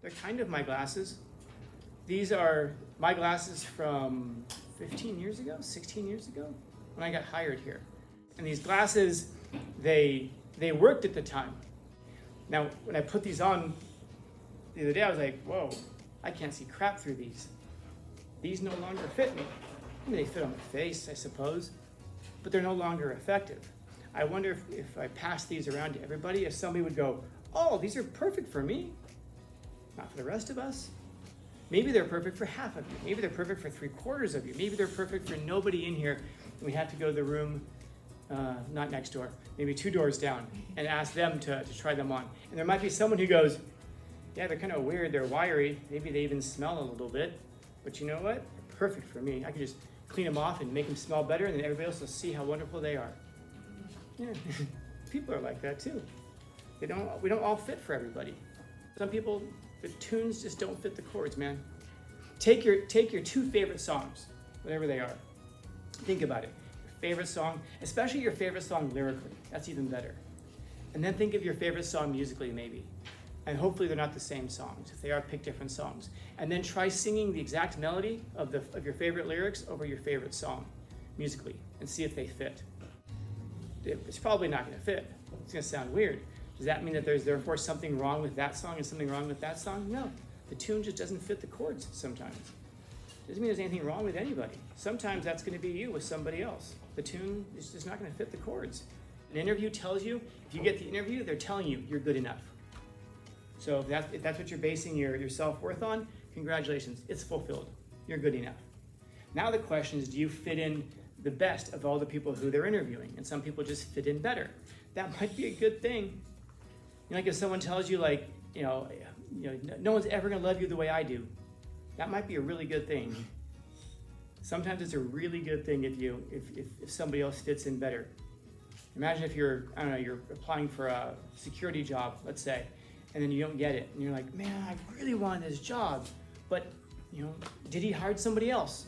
They're kind of my glasses. These are my glasses from 15 years ago, 16 years ago, when I got hired here. And these glasses, they worked at the time. Now, when I put these on the other day, I was like, whoa, I can't see crap through these. These no longer fit me. I mean, they fit on my face, I suppose, but they're no longer effective. I wonder if I pass these around to everybody, if somebody would go, oh, these are perfect for me, not for the rest of us. Maybe they're perfect for half of you. Maybe they're perfect for 3/4 of you. Maybe they're perfect for nobody in here. And we have to go to the room, not next door, maybe 2 doors down, and ask them to try them on. And there might be someone who goes, yeah, they're kind of weird, they're wiry, maybe they even smell a little bit, but you know what? They're perfect for me. I can just clean them off and make them smell better, and then everybody else will see how wonderful they are. Yeah, people are like that too. We don't all fit for everybody. Some people, the tunes just don't fit the chords, man. Take your 2 favorite songs, whatever they are. Think about it. Your favorite song, especially your favorite song lyrically. That's even better. And then think of your favorite song musically, maybe. And hopefully they're not the same songs. If they are, pick different songs. And then try singing the exact melody of your favorite lyrics over your favorite song musically, and see if they fit. It's probably not going to fit. It's going to sound weird. Does that mean that there's therefore something wrong with that song and something wrong with that song? No. The tune just doesn't fit the chords sometimes. Doesn't mean there's anything wrong with anybody. Sometimes that's going to be you with somebody else. The tune is just not going to fit the chords. An interview tells you, if you get the interview, they're telling you you're good enough. So if that's what you're basing your self-worth on, congratulations, it's fulfilled. You're good enough. Now the question is, do you fit in the best of all the people who they're interviewing? And some people just fit in better. That might be a good thing. Like if someone tells you no one's ever gonna love you the way I do, that might be a really good thing. Sometimes it's a really good thing if somebody else fits in better. Imagine if you're applying for a security job, let's say, and then you don't get it, and you're like, man, I really want this job, but did he hire somebody else?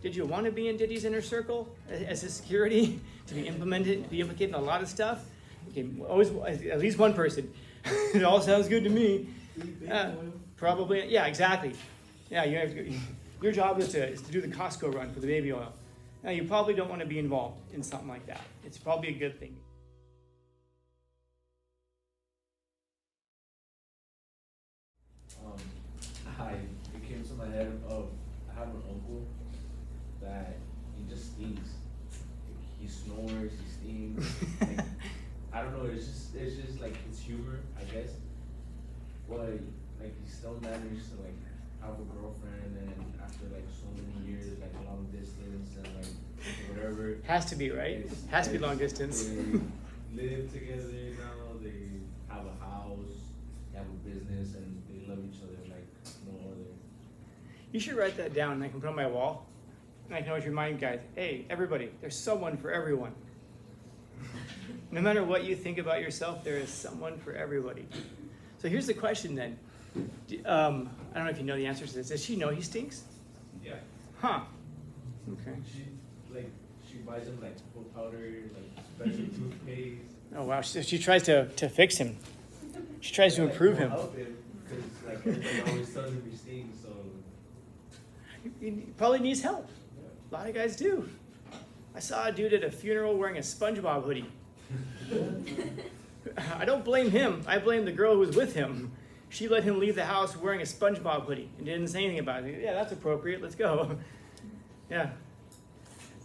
Did you want to be in Diddy's inner circle as a security to be implicated in a lot of stuff? Okay, always at least one person. It all sounds good to me. Probably, yeah, exactly. Yeah, your job is to do the Costco run for the baby oil. Now, you probably don't want to be involved in something like that. It's probably a good thing. It came to my head of I have an uncle that he just stinks. He snores, he stinks. I don't know. It's just like his humor, I guess. But he still managed to have a girlfriend, and after so many years, long distance and whatever. Has to be, right? Has to be long distance. They live together now. They have a house, they have a business, and they love each other like no other. You should write that down, and I can put it on my wall. And I can always remind guys, hey, everybody, there's someone for everyone. No matter what you think about yourself, there is someone for everybody. So here's the question then. I don't know if you know the answer to this. Does she know he stinks? Yeah. Huh. Okay. She buys him foot powder, special toothpaste. Oh wow. She tries to fix him. She tries to improve him. Help him because everybody always tells him he stinks. So He probably needs help. yeah. A lot of guys do. I saw a dude at a funeral wearing a SpongeBob hoodie. I don't blame him. I blame the girl who was with him. She let him leave the house wearing a SpongeBob hoodie and didn't say anything about it. Yeah, that's appropriate. Let's go. Yeah.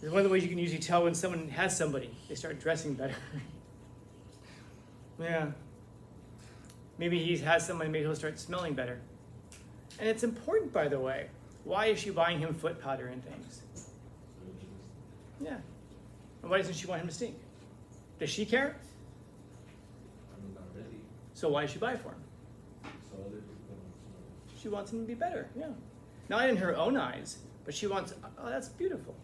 It's one of the ways you can usually tell when someone has somebody. They start dressing better. Yeah. Maybe he has somebody, maybe he'll start smelling better. And it's important, by the way. Why is she buying him foot powder and things? Yeah. And why doesn't she want him to stink? Does she care? I mean, not really. So why does she buy it for him? So other people don't. She wants him to be better, yeah. Not in her own eyes, but she wants, oh, that's beautiful.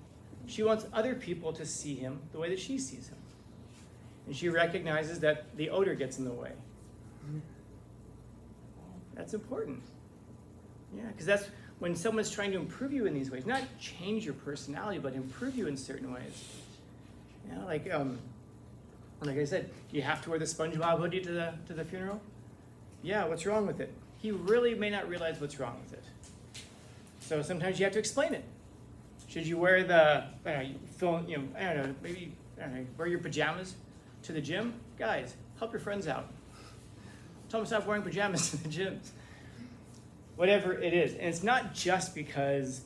She wants other people to see him the way that she sees him. And she recognizes that the odor gets in the way. That's important. Yeah, because that's when someone's trying to improve you in these ways, not change your personality, but improve you in certain ways. You know, like I said, do you have to wear the SpongeBob hoodie to the funeral? Yeah, what's wrong with it? He really may not realize what's wrong with it. So sometimes you have to explain it. Should you wear wear your pajamas to the gym? Guys, help your friends out. Tell them to stop wearing pajamas to the gyms. Whatever it is. And it's not just because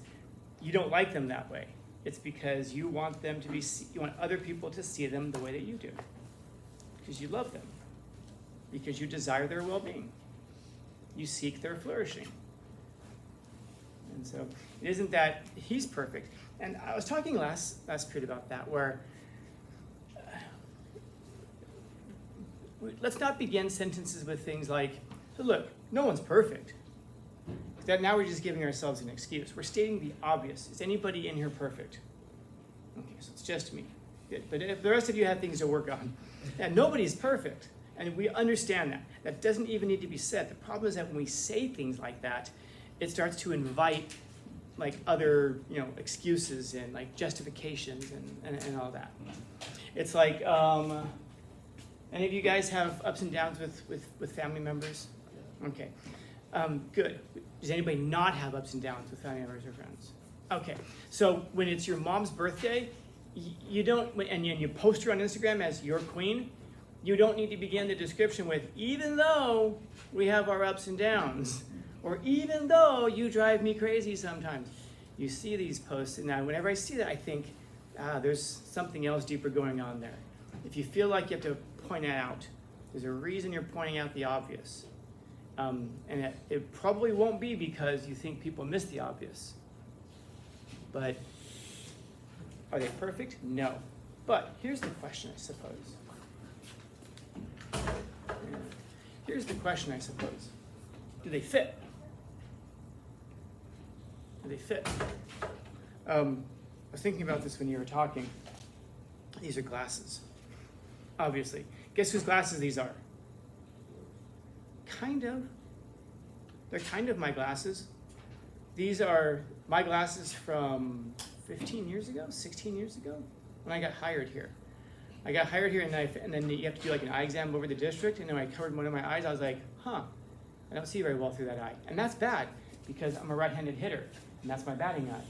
you don't like them that way. It's because you want them to be, you want other people to see them the way that you do. Because you love them. Because you desire their well-being. You seek their flourishing. And so it isn't that he's perfect. And I was talking last period about that, where let's not begin sentences with things like, look, no one's perfect. That now we're just giving ourselves an excuse. We're stating the obvious. Is anybody in here perfect? Okay, so it's just me. Good. But if the rest of you have things to work on, and nobody's perfect. And we understand that. That doesn't even need to be said. The problem is that when we say things like that, it starts to invite like other, excuses and like justifications and all that. It's like, any of you guys have ups and downs with family members? Okay, good. Does anybody not have ups and downs with family members or friends? Okay, so when it's your mom's birthday, you don't, and you post her on Instagram as your queen, you don't need to begin the description with, even though we have our ups and downs, or even though you drive me crazy sometimes. You see these posts, and now whenever I see that, I think, there's something else deeper going on there. If you feel like you have to point it out, there's a reason you're pointing out the obvious. And it probably won't be because you think people miss the obvious. But are they perfect? No. But here's the question, I suppose. Here's the question, I suppose. Do they fit? Do they fit? I was thinking about this when you were talking. These are glasses, obviously. Guess whose glasses these are? Kind of. They're kind of my glasses. These are my glasses from 15 years ago, 16 years ago, when I got hired here. I got hired here, and then you have to do like an eye exam over the district, and then when I covered one of my eyes, I was like, I don't see very well through that eye. And that's bad, because I'm a right-handed hitter, and that's my batting eye.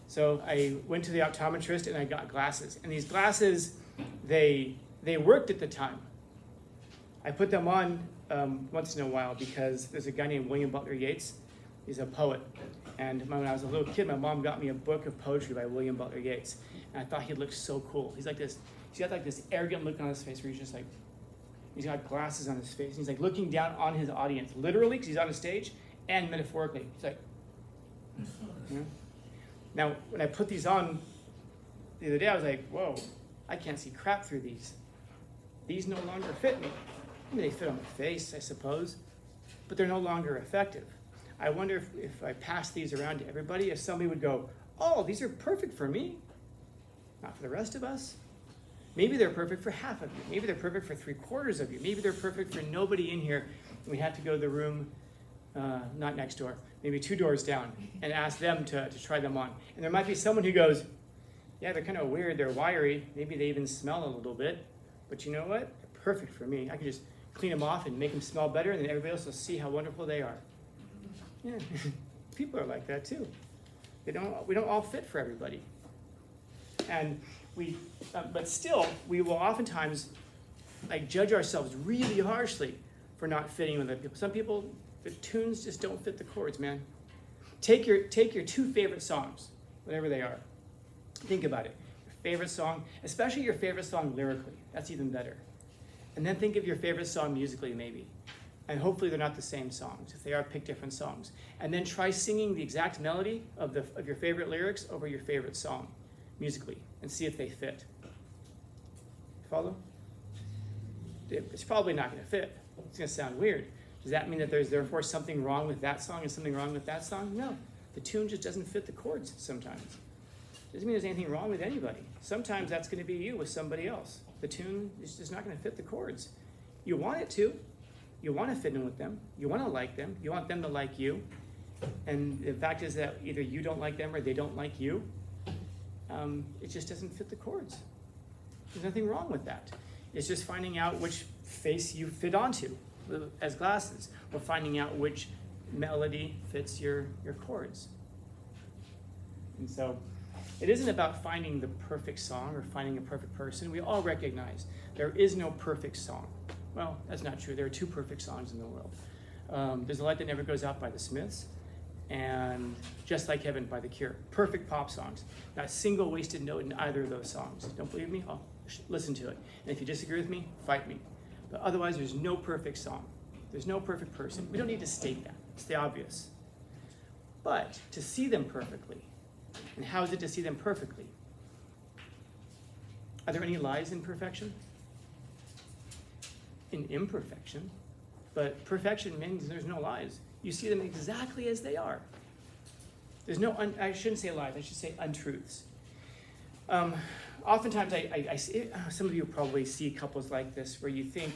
So I went to the optometrist, and I got glasses. And these glasses, they worked at the time. I put them on once in a while because there's a guy named William Butler Yeats. He's a poet. And when I was a little kid, my mom got me a book of poetry by William Butler Yeats. And I thought he looked so cool. He's got like this arrogant look on his face where he's just like, he's got glasses on his face. And he's like looking down on his audience, literally, because he's on a stage, and metaphorically. He's like, Now, when I put these on the other day, I was like, whoa, I can't see crap through these. These no longer fit me. I mean, they fit on my face, I suppose, but they're no longer effective. I wonder if I pass these around to everybody, if somebody would go, oh, these are perfect for me, not for the rest of us. Maybe they're perfect for half of you. Maybe they're perfect for 3/4 of you. Maybe they're perfect for nobody in here. We have to go to the room, not next door, maybe 2 doors down, and ask them to try them on. And there might be someone who goes, yeah, they're kind of weird, they're wiry, maybe they even smell a little bit, but you know what? They're perfect for me. I can just clean them off and make them smell better, and then everybody else will see how wonderful they are. Yeah, people are like that too. We don't all fit for everybody. And but still, we will oftentimes judge ourselves really harshly for not fitting with other people. Some people, the tunes just don't fit the chords, man. Take your 2 favorite songs, whatever they are. Think about it. Your favorite song, especially your favorite song lyrically. That's even better. And then think of your favorite song musically, maybe. And hopefully they're not the same songs. If they are, pick different songs. And then try singing the exact melody of your favorite lyrics over your favorite song musically, and see if they fit. Follow? It's probably not going to fit. It's going to sound weird. Does that mean that there's therefore something wrong with that song and something wrong with that song? No. The tune just doesn't fit the chords sometimes. Doesn't mean there's anything wrong with anybody. Sometimes that's going to be you with somebody else. The tune is just not going to fit the chords. You want it to. You want to fit in with them. You want to like them. You want them to like you. And the fact is that either you don't like them or they don't like you. It just doesn't fit the chords. There's nothing wrong with that. It's just finding out which face you fit onto. as glasses. We're finding out which melody fits your chords. And so it isn't about finding the perfect song or finding a perfect person. We all recognize there is no perfect song. Well, that's not true. There are two perfect songs in the world. There's A Light That Never Goes Out by the Smiths and Just Like Heaven by The Cure. Perfect pop songs. Not a single wasted note in either of those songs. Don't believe me? I'll listen to it. And if you disagree with me, fight me. But otherwise, there's no perfect song. There's no perfect person. We don't need to state that. It's the obvious. But to see them perfectly, and how is it to see them perfectly? Are there any lies in perfection? In imperfection. But perfection means there's no lies. You see them exactly as they are. There's no, I shouldn't say lies, I should say untruths. Oftentimes, I see, some of you probably see couples like this where you think,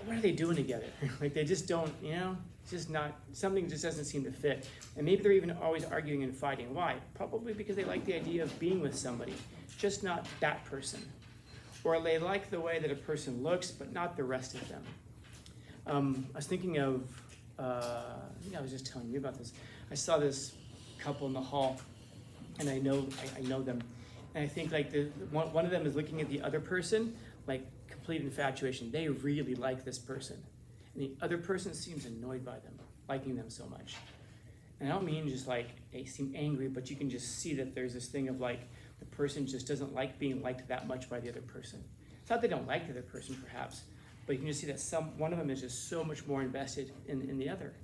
what are they doing together? Like they just don't, it's just not, something just doesn't seem to fit. And maybe they're even always arguing and fighting. Why? Probably because they like the idea of being with somebody, just not that person. Or they like the way that a person looks, but not the rest of them. I was thinking of, I think I was just telling you about this. I saw this couple in the hall, and I know them. And I think like one of them is looking at the other person, like complete infatuation. They really like this person. And the other person seems annoyed by them, liking them so much. And I don't mean just like they seem angry, but you can just see that there's this thing of like the person just doesn't like being liked that much by the other person. It's not they don't like the other person perhaps, but you can just see that one of them is just so much more invested in the other.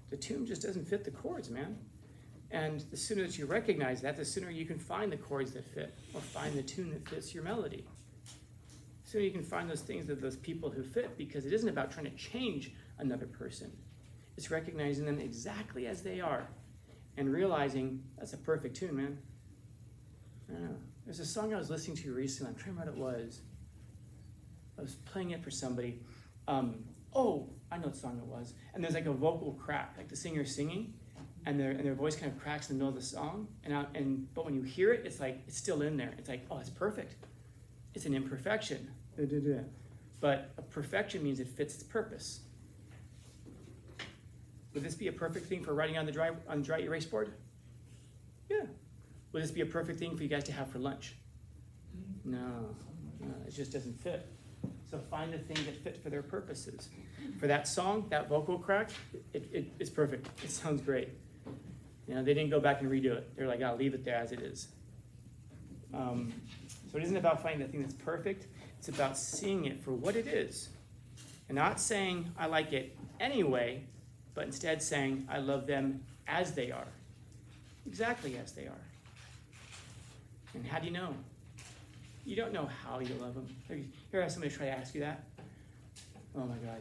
The tune just doesn't fit the chords, man. And the sooner that you recognize that, the sooner you can find the chords that fit, or find the tune that fits your melody. The sooner you can find those things that those people who fit, because it isn't about trying to change another person. It's recognizing them exactly as they are, and realizing that's a perfect tune, man. I don't know. There's a song I was listening to recently. I'm trying to remember what it was. I was playing it for somebody. I know what song it was. And there's like a vocal crack, like the singer's singing, and their voice kind of cracks in the middle of the song. But when you hear it, it's like it's still in there. It's like, oh, it's perfect. It's an imperfection. But a perfection means it fits its purpose. Would this be a perfect thing for writing on the dry erase board? Yeah. Would this be a perfect thing for you guys to have for lunch? No, it just doesn't fit. So find the thing that fit for their purposes. For that song, that vocal crack, it's perfect. It sounds great. They didn't go back and redo it. They're like, I'll leave it there as it is. So it isn't about finding the thing that's perfect. It's about seeing it for what it is. And not saying, I like it anyway, but instead saying, I love them as they are. Exactly as they are. And how do you know? You don't know how you love them. You ever have somebody try to ask you that? Oh my God.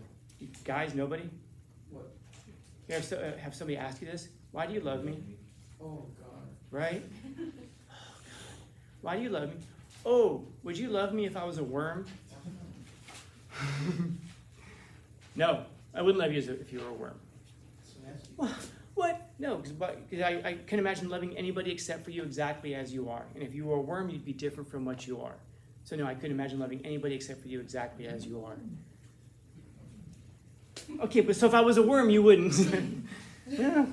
Guys, nobody? What? You ever have somebody ask you this? Why do you love me? Oh God. Right? Oh God. Why do you love me? Oh, would you love me if I was a worm? No, I wouldn't love you if you were a worm. What? No, because I can imagine loving anybody except for you exactly as you are. And if you were a worm, you'd be different from what you are. So no, I couldn't imagine loving anybody except for you exactly as you are. Okay, but so if I was a worm, you wouldn't. Yeah.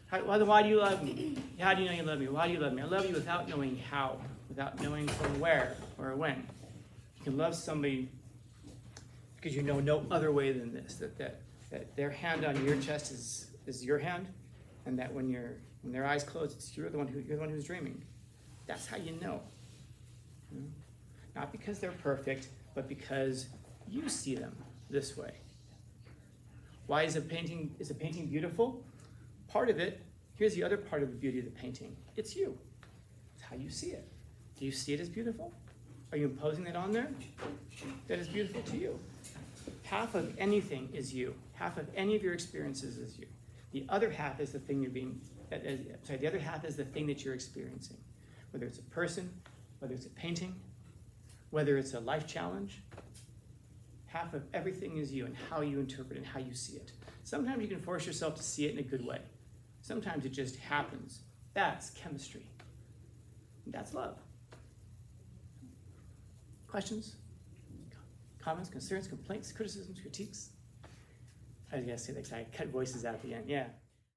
Why do you love me? How do you know you love me? Why do you love me? I love you without knowing how, without knowing from where or when. You can love somebody because you know no other way than this, that their hand on your chest is your hand, and that when their eyes close, you're the one who's dreaming. That's how you know. Not because they're perfect, but because you see them this way. Why is a painting beautiful? Part of it, here's the other part of the beauty of the painting. It's you. It's how you see it. Do you see it as beautiful? Are you imposing that on there? That is beautiful to you. Half of anything is you. Half of any of your experiences is you. The other half is the thing the other half is the thing that you're experiencing. Whether it's a person, whether it's a painting, whether it's a life challenge, half of everything is you and how you interpret and how you see it. Sometimes you can force yourself to see it in a good way. Sometimes it just happens. That's chemistry. That's love. Questions? Comments, concerns, complaints, criticisms, critiques. I was gonna say that 'cause I cut voices out at the end. Yeah.